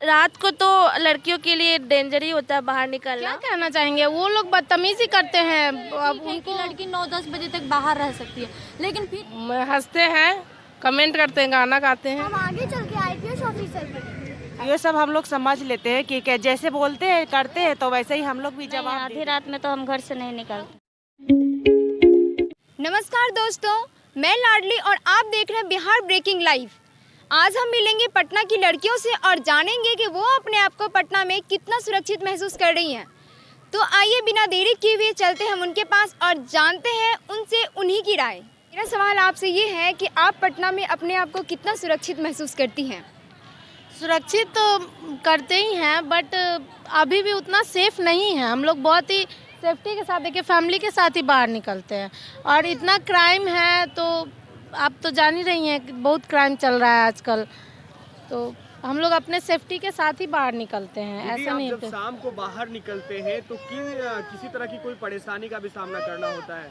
रात को तो लड़कियों के लिए डेंजर ही होता है बाहर निकलना। क्या कहना चाहेंगे, वो लोग बदतमीजी करते हैं। अब उनको लड़की 9-10 बजे तक बाहर रह सकती है, लेकिन फिर हंसते हैं, कमेंट करते हैं, गाना गाते हैं। हम आगे चल के आईपीएस ऑफिसर बनेंगे। ये सब हम लोग समझ लेते हैं कि जैसे बोलते हैं करते हैं, तो वैसे ही हम लोग भी जवाब आधी रात में तो हम घर से नहीं निकलते। नमस्कार दोस्तों, मैं लाडली और आप देख रहे हैं बिहार ब्रेकिंग लाइव। आज हम मिलेंगे पटना की लड़कियों से और जानेंगे कि वो अपने आप को पटना में कितना सुरक्षित महसूस कर रही हैं। तो आइए बिना देरी किए हुए चलते हैं हम उनके पास और जानते हैं उनसे उन्हीं की राय। मेरा सवाल आपसे ये है कि आप पटना में अपने आप को कितना सुरक्षित महसूस करती हैं? सुरक्षित तो करते ही हैं, बट अभी भी उतना सेफ नहीं है। हम लोग बहुत ही सेफ्टी के साथ, देखिए फैमिली के साथ ही बाहर निकलते हैं। और इतना क्राइम है तो आप तो जान ही रही हैं कि बहुत क्राइम चल रहा है आजकल, तो हम लोग अपने सेफ्टी के साथ ही बाहर निकलते हैं। ऐसा नहीं जब शाम को बाहर निकलते हैं तो किसी तरह की कोई परेशानी का भी सामना करना होता है?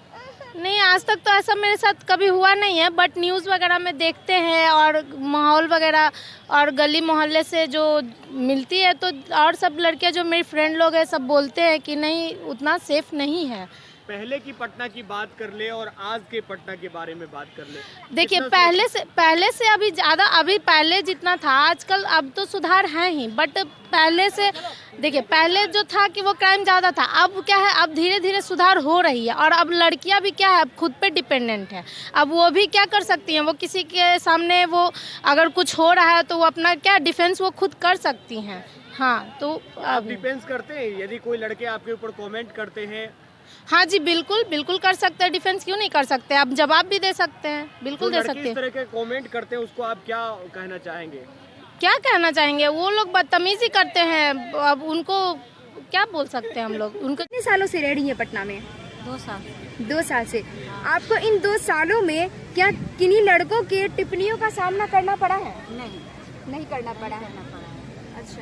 नहीं, आज तक तो ऐसा मेरे साथ कभी हुआ नहीं है, बट न्यूज़ वगैरह में देखते हैं और माहौल वगैरह और गली मोहल्ले से जो मिलती है, तो और सब लड़कियां जो मेरी फ्रेंड लोग हैं सब बोलते हैं कि नहीं, उतना सेफ नहीं है। पहले की पटना की बात कर ले और आज के पटना के बारे में बात कर ले। देखिए पहले से अभी ज़्यादा, अभी पहले जितना था आजकल अब तो सुधार है ही, बट पहले से देखिए पहले जो था कि वो क्राइम ज़्यादा था, अब क्या है, अब धीरे धीरे सुधार हो रही है। और अब लड़कियां भी क्या है, अब खुद पे डिपेंडेंट है। अब वो भी क्या कर सकती हैं, वो किसी के सामने वो अगर कुछ हो रहा है तो वो अपना क्या डिफेंस वो खुद कर सकती हैं। हाँ, तो आप डिफेंस करते हैं? यदि कोई लड़के आपके ऊपर कमेंट करते हैं? हाँ जी, बिल्कुल बिल्कुल कर सकते हैं। डिफेंस क्यों नहीं कर सकते, आप जवाब भी दे सकते हैं, बिल्कुल दे सकते हैं। इस तरह के कमेंट करते हैं, उसको आप क्या कहना चाहेंगे? क्या कहना चाहेंगे, वो लोग बदतमीजी करते हैं। अब उनको क्या बोल सकते हैं हम लोग उनको। कितने सालों से रह रही हैं पटना में? 2 साल। 2 साल से। आपको इन 2 सालों में क्या किन्हीं लड़कों के टिप्पणियों का सामना करना पड़ा है? नहीं करना पड़ा है। अच्छा,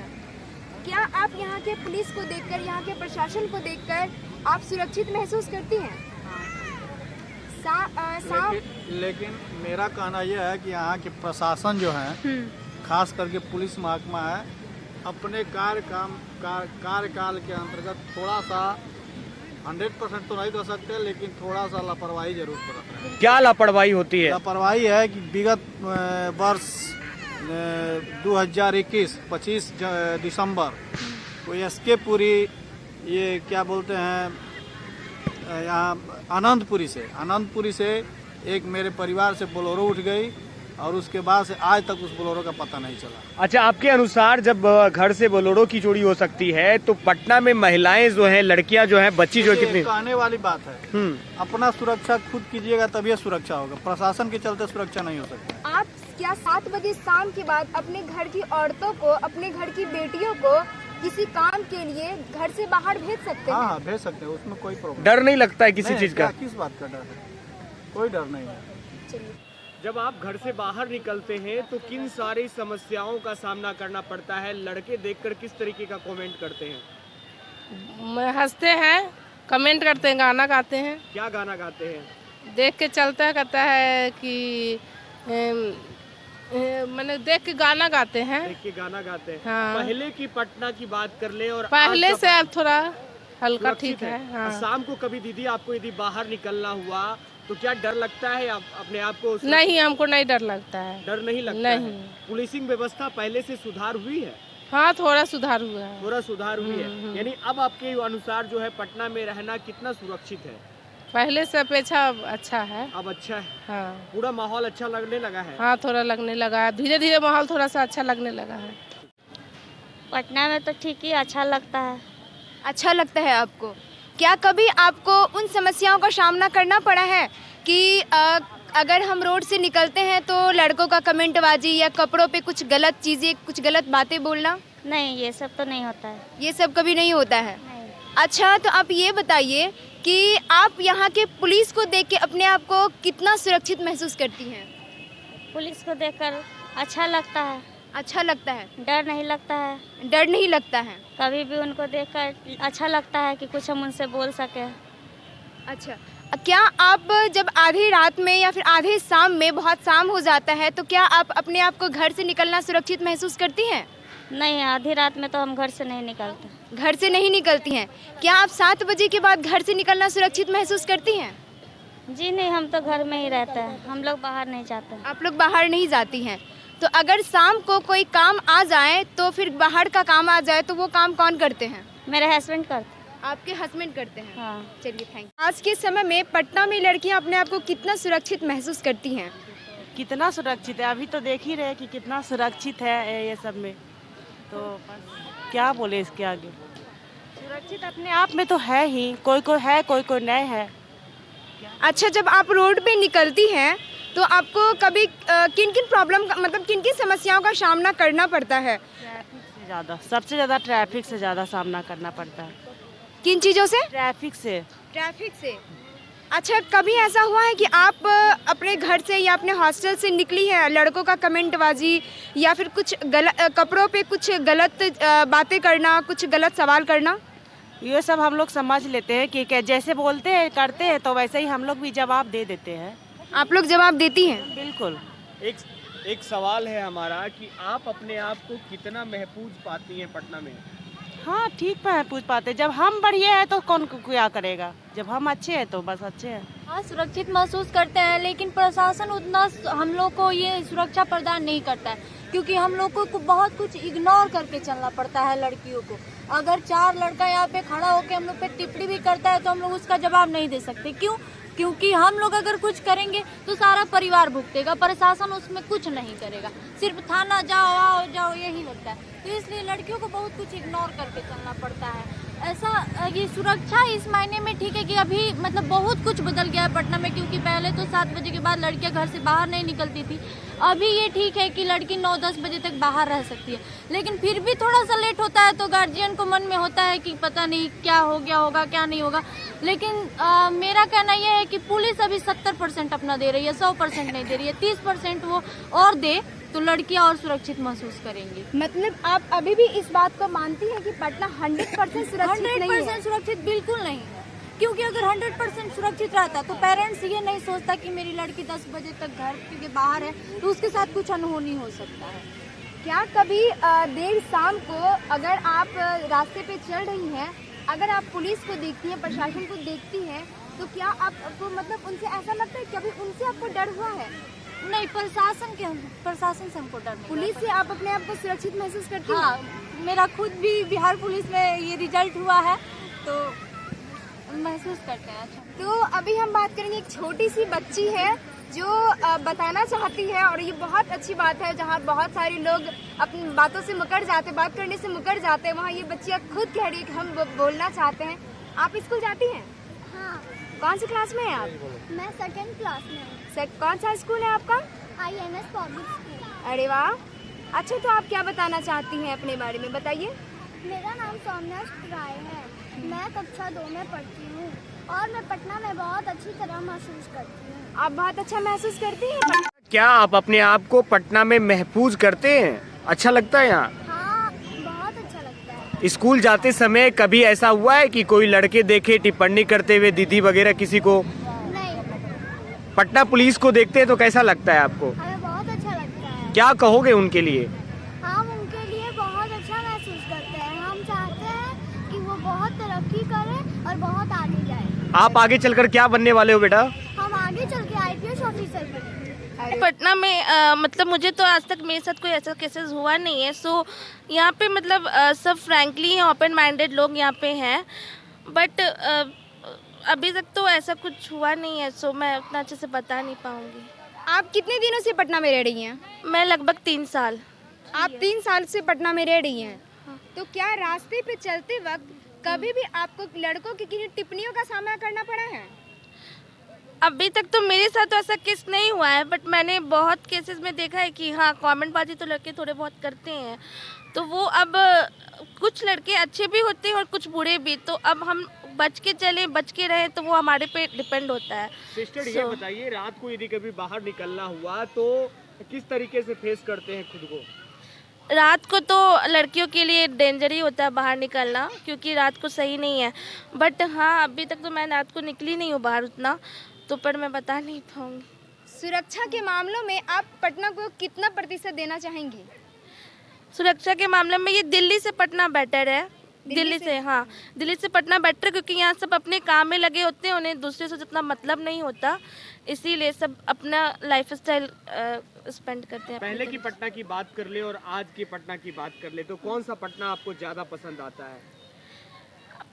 क्या आप यहाँ के पुलिस को देखकर, यहाँ के प्रशासन को देखकर आप सुरक्षित महसूस करती हैं? लेकिन मेरा कहना यह है कि यहाँ के प्रशासन जो है, खास करके पुलिस महकमा है, अपने कार्यकाल के अंतर्गत थोड़ा सा 100% तो नहीं दे सकते, लेकिन थोड़ा सा लापरवाही जरूर बरत है। क्या लापरवाही होती है? लापरवाही है कि विगत वर्ष 2021 25 दिसंबर को एसके पुरी, ये क्या बोलते हैं, यहाँ आनंदपुरी से एक मेरे परिवार से बोलेरो उठ गई और उसके बाद से आज तक उस बोलेरो का पता नहीं चला। अच्छा, आपके अनुसार जब घर से बोलेरो की चोरी हो सकती है तो पटना में महिलाएं जो हैं, लड़कियां जो हैं, बच्ची जो है, कितनी कहने वाली बात है। अपना सुरक्षा खुद कीजिएगा तभी सुरक्षा होगा, प्रशासन के चलते सुरक्षा नहीं हो सकती। आप क्या 7 बजे शाम के बाद अपने घर की औरतों को, अपने घर की बेटियों को किसी काम के लिए घर से बाहर भेज सकते हैं? हाँ, भेज सकते हैं, उसमें कोई प्रॉब्लम। डर नहीं लगता है किसी चीज का? किस बात का डर है? कोई डर नहीं है। चलिए, जब आप घर से बाहर निकलते हैं तो किन सारी समस्याओं का सामना करना पड़ता है? लड़के देखकर किस तरीके का कमेंट करते हैं? हंसते हैं, कमेंट करते हैं, गाना गाते हैं। क्या गाना गाते हैं? देख के चलता कहता है कि मैंने देख के गाना गाते हैं। देख के गाना गाते हैं। हाँ। पहले की पटना की बात कर ले और पहले आज से अब थोड़ा हल्का सुरक्षित ठीक है। हाँ। शाम को कभी दीदी आपको यदि बाहर निकलना हुआ तो क्या डर लगता है अपने आप को? नहीं, हमको नहीं डर लगता है। डर नहीं लगता नहीं। है? पुलिसिंग व्यवस्था पहले से सुधार हुई है? हाँ, थोड़ा सुधार हुआ है। थोड़ा सुधार हुई है, यानी अब आपके अनुसार जो है पटना में रहना कितना सुरक्षित है? पहले से अपेक्षा अब अच्छा है। अब अच्छा है? हाँ, पूरा माहौल अच्छा लगने लगा है? हाँ, थोड़ा लगने लगा है, धीरे धीरे माहौल थोड़ा सा अच्छा लगने लगा है। पटना में तो ठीक ही अच्छा लगता है। अच्छा लगता है आपको? क्या कभी आपको उन समस्याओं का सामना करना पड़ा है कि अगर हम रोड से निकलते हैं तो लड़कों का कमेंटबाजी या कपड़ों पे कुछ गलत चीज़ें, कुछ गलत बातें बोलना? नहीं, ये सब तो नहीं होता है। ये सब कभी नहीं होता है? नहीं। अच्छा, तो आप ये बताइए कि आप यहाँ के पुलिस को देख के अपने आप को कितना सुरक्षित महसूस करती हैं? पुलिस को देखकर अच्छा लगता है। अच्छा लगता है? डर नहीं लगता है। डर नहीं लगता है? कभी भी उनको देखकर अच्छा लगता है कि कुछ हम उनसे बोल सके। अच्छा, क्या आप जब आधी रात में या फिर आधे शाम में, बहुत शाम हो जाता है, तो क्या आप अपने आप को घर से निकलना सुरक्षित महसूस करती हैं? नहीं, आधी रात में तो हम घर से नहीं निकलते। घर से नहीं निकलती हैं। क्या आप 7 बजे के बाद घर से निकलना सुरक्षित महसूस करती हैं? जी नहीं, हम तो घर में ही रहते हैं, हम लोग बाहर नहीं जाते। आप लोग बाहर नहीं जाती हैं, तो अगर शाम को कोई काम आ जाए तो फिर बाहर का काम आ जाए तो वो काम कौन करते हैं? मेरे हस्बैंड करते। आपके हस्बैंड करते हैं? हाँ। चलिए, थैंक यू। आज के समय में पटना में लड़कियां अपने आप को कितना सुरक्षित महसूस करती हैं? कितना सुरक्षित है, अभी तो देख ही रहे कि कितना सुरक्षित है ये सब में, तो बस क्या बोले इसके आगे। सुरक्षित अपने आप में तो है ही, कोई कोई है, कोई कोई नहीं है। अच्छा, जब आप रोड पे निकलती हैं तो आपको कभी किन किन प्रॉब्लम मतलब किन किन समस्याओं का सामना करना पड़ता है? ट्रैफिक से ज़्यादा, सबसे ज़्यादा ट्रैफिक से ज़्यादा सामना करना पड़ता है। किन चीज़ों से? ट्रैफिक से। ट्रैफिक से। अच्छा, कभी ऐसा हुआ है कि आप अपने घर से या अपने हॉस्टल से निकली है, लड़कों का कमेंटबाजी या फिर कुछ गलत कपड़ों पे कुछ गलत बातें करना, कुछ गलत सवाल करना? ये सब हम लोग समझ लेते हैं कि जैसे बोलते हैं करते हैं तो वैसे ही हम लोग भी जवाब दे देते हैं। आप लोग जवाब देती हैं? बिल्कुल। एक सवाल है हमारा कि आप अपने आप को कितना महफूज पाती हैं पटना में? हाँ, ठीक है, पूछ पाते। जब हम बढ़िया है तो कौन क्या करेगा, जब हम अच्छे हैं तो बस अच्छे हैं। हाँ, सुरक्षित महसूस करते हैं, लेकिन प्रशासन उतना हम लोग को ये सुरक्षा प्रदान नहीं करता है, क्योंकि हम लोग को बहुत कुछ इग्नोर करके चलना पड़ता है लड़कियों को। अगर 4 लड़का यहाँ पे खड़ा होकर हम लोग पे टिप्पणी भी करता है तो हम लोग उसका जवाब नहीं दे सकते। क्यों? क्योंकि हम लोग अगर कुछ करेंगे तो सारा परिवार भुगतेगा, प्रशासन उसमें कुछ नहीं करेगा, सिर्फ थाना जाओ आओ जाओ यही होता है। तो इसलिए लड़कियों को बहुत कुछ इग्नोर करके चलना पड़ता है। ऐसा ये सुरक्षा इस मायने में ठीक है कि अभी मतलब बहुत कुछ बदल गया है पटना में, क्योंकि पहले तो 7 बजे के बाद लड़कियां घर से बाहर नहीं निकलती थी। अभी ये ठीक है कि लड़की 9-10 बजे तक बाहर रह सकती है, लेकिन फिर भी थोड़ा सा लेट होता है तो गार्जियन को मन में होता है कि पता नहीं क्या हो गया होगा, क्या नहीं होगा। लेकिन मेरा कहना यह है कि पुलिस अभी 70% अपना दे रही है, 100% नहीं दे रही है। 30% वो और दे तो लड़कियां और सुरक्षित महसूस करेंगी। मतलब आप अभी भी इस बात को मानती हैं कि पटना 100% सुरक्षित नहीं है? 100% सुरक्षित बिल्कुल नहीं है, क्योंकि अगर 100% सुरक्षित रहता तो पेरेंट्स ये नहीं सोचता कि मेरी लड़की 10 बजे तक घर के बाहर है तो उसके साथ कुछ अनहोनी हो सकता है। क्या कभी देर शाम को अगर आप रास्ते पे चल रही हैं, अगर आप पुलिस को देखती हैं, प्रशासन को देखती हैं, तो क्या आपको मतलब उनसे ऐसा लगता है, कभी उनसे आपको डर हुआ है? नहीं, प्रशासन से हमको डर नहीं। पुलिस से आप अपने आप को सुरक्षित महसूस करती हैं? हाँ, मेरा खुद भी बिहार पुलिस में ये रिजल्ट हुआ है तो महसूस करते हैं। अच्छा, तो अभी हम बात करेंगे, एक छोटी सी बच्ची है जो बताना चाहती है, और ये बहुत अच्छी बात है, जहाँ बहुत सारे लोग अपनी बातों से मुकर जाते, बात करने से मुकर जाते हैं, वहाँ ये बच्चियाँ खुद कह रही है कि हम बोलना चाहते हैं। आप स्कूल जाती हैं? हाँ। कौन सी क्लास में हैं आप? मैं 2nd क्लास में हूँ। कौन सा स्कूल है आपका? INS public school. अरे वाह, अच्छा, तो आप क्या बताना चाहती हैं अपने बारे में, बताइए। मेरा नाम सौम्या राय है, मैं कक्षा 2 में पढ़ती हूँ और मैं पटना में बहुत अच्छी तरह महसूस करती हूँ। आप बहुत अच्छा महसूस करती हैं? क्या आप अपने आप को पटना में महफूज करते हैं? अच्छा लगता है यहाँ? हाँ, बहुत अच्छा लगता है। स्कूल जाते समय कभी ऐसा हुआ है कि कोई लड़के देखे टिप्पणी करते हुए, दीदी वगैरह किसी को? नहीं। पटना पुलिस को देखते हैं तो कैसा लगता है आपको? हमें बहुत अच्छा लगता है। क्या कहोगे उनके लिए? हम उनके लिए बहुत अच्छा महसूस करते हैं। हम चाहते हैं कि वो बहुत तरक्की करे और बहुत आगे जाए। आप आगे चलकर क्या बनने वाले हो बेटा? हम आगे चल के IPS ऑफिसर बनेंगे। पटना में मतलब मुझे तो आज तक मेरे साथ कोई ऐसा केसेस हुआ नहीं है। सो यहाँ पे मतलब सब फ्रैंकली ओपन माइंडेड लोग यहाँ पे हैं, बट अभी तक तो ऐसा कुछ हुआ नहीं है। सो मैं उतना अच्छे से बता नहीं पाऊँगी। आप कितने दिनों से पटना में रह रही हैं? मैं लगभग 3 साल। आप 3 साल से पटना में रह रही हैं। तो क्या रास्ते पे चलते वक्त कभी भी आपको लड़कों की किसी टिप्पणियों का सामना करना पड़ा है? अभी तक तो मेरे साथ तो ऐसा केस नहीं हुआ है, बट मैंने बहुत केसेस में देखा है कि हाँ, कमेंटबाजी तो लड़के थोड़े बहुत करते हैं। तो वो अब कुछ लड़के अच्छे भी होते हैं और कुछ बुरे भी, तो अब हम बच के चले, बच के रहे, तो वो हमारे पे डिपेंड होता है। सिस्टर, ये बताइए, रात को यदि कभी बाहर निकलना हुआ तो किस तरीके से फेस करते हैं खुद को? रात को तो लड़कियों के लिए डेंजर ही होता है बाहर निकलना, क्योंकि रात को सही नहीं है। बट हाँ, अभी तक तो मैं रात को निकली नहीं हूँ बाहर उतना, तो पर मैं बता नहीं पाऊँगी। सुरक्षा के मामलों में आप पटना को कितना प्रतिशत देना चाहेंगी? सुरक्षा के मामले में ये दिल्ली से पटना बेटर है। दिल्ली से, हाँ, दिल्ली से पटना बेटर, क्योंकि यहाँ सब अपने काम में लगे होते हैं, उन्हें दूसरे से जितना मतलब नहीं होता, इसीलिए सब अपना लाइफ स्टाइल स्पेंड करते हैं। पहले की पटना की बात कर ले और आज की पटना की बात कर ले, तो कौन सा पटना आपको ज़्यादा पसंद आता है?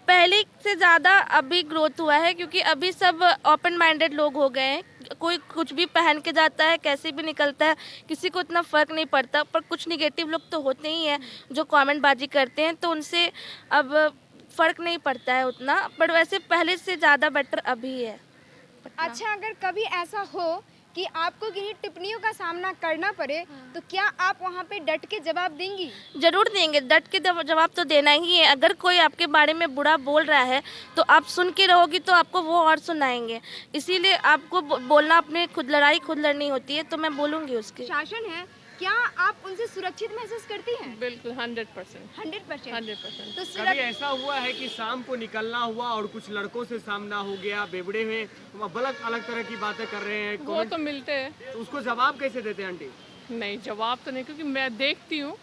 पहले से ज़्यादा अभी ग्रोथ हुआ है, क्योंकि अभी सब ओपन माइंडेड लोग हो गए हैं। कोई कुछ भी पहन के जाता है, कैसे भी निकलता है, किसी को इतना फ़र्क नहीं पड़ता। पर कुछ निगेटिव लोग तो होते ही हैं जो कमेंट बाजी करते हैं, तो उनसे अब फ़र्क नहीं पड़ता है उतना। पर वैसे पहले से ज़्यादा बेटर अभी है। अच्छा, अगर कभी ऐसा हो कि आपको किन्हीं टिप्पणियों का सामना करना पड़े, तो क्या आप वहाँ पे डट के जवाब देंगी? जरूर देंगे, डट के जवाब तो देना ही है। अगर कोई आपके बारे में बुरा बोल रहा है तो आप सुन के रहोगी तो आपको वो और सुनाएंगे। इसीलिए आपको बोलना, अपने खुद लड़ाई खुद लड़नी होती है, तो मैं बोलूँगी उसकी। शासन है, क्या आप उनसे सुरक्षित महसूस करती हैं? बिल्कुल 100%। 100%। तो कभी ऐसा हुआ है कि शाम को निकलना हुआ और कुछ लड़कों से सामना हो गया, बेवड़े में अलग तरह की बातें कर रहे हैं, वो तो मिलते हैं। तो उसको जवाब कैसे देते हैं आंटी? नहीं, जवाब तो नहीं, क्योंकि मैं देखती हूँ,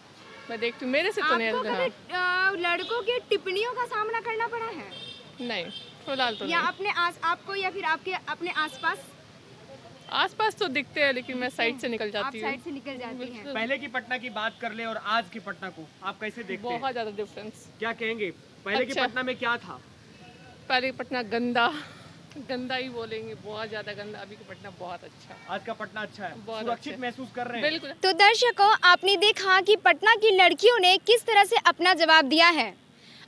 मेरे से तो नहीं। आपको कभी लड़कों की टिप्पणियों का सामना करना पड़ा है? नहीं, फिलहाल तो या नहीं। आपको या फिर आपके अपने आसपास? आसपास तो दिखते हैं, लेकिन मैं साइड से निकल जाती हूँ। आप साइड से निकल जाती हैं। पहले की पटना की बात कर ले और आज की पटना को आप कैसे देखते हैं? बहुत ज़्यादा डिफरेंस। क्या कहेंगे, पहले की पटना में क्या था? पहले की पटना गंदा ही बोलेंगे, बहुत ज़्यादा गंदा। अभी की पटना बहुत अच्छा। आज का पटना अच्छा है, बहुत सुरक्षित अच्छा। महसूस कर रहे हैं? बिल्कुल। तो दर्शकों, आपने देखा कि पटना की लड़कियों ने किस तरह से अपना जवाब दिया है।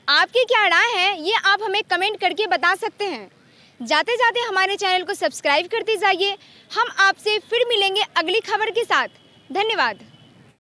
आपकी क्या राय है, ये आप हमें कमेंट करके बता सकते हैं। जाते जाते हमारे चैनल को सब्सक्राइब करते जाइए। हम आपसे फिर मिलेंगे अगली खबर के साथ। धन्यवाद।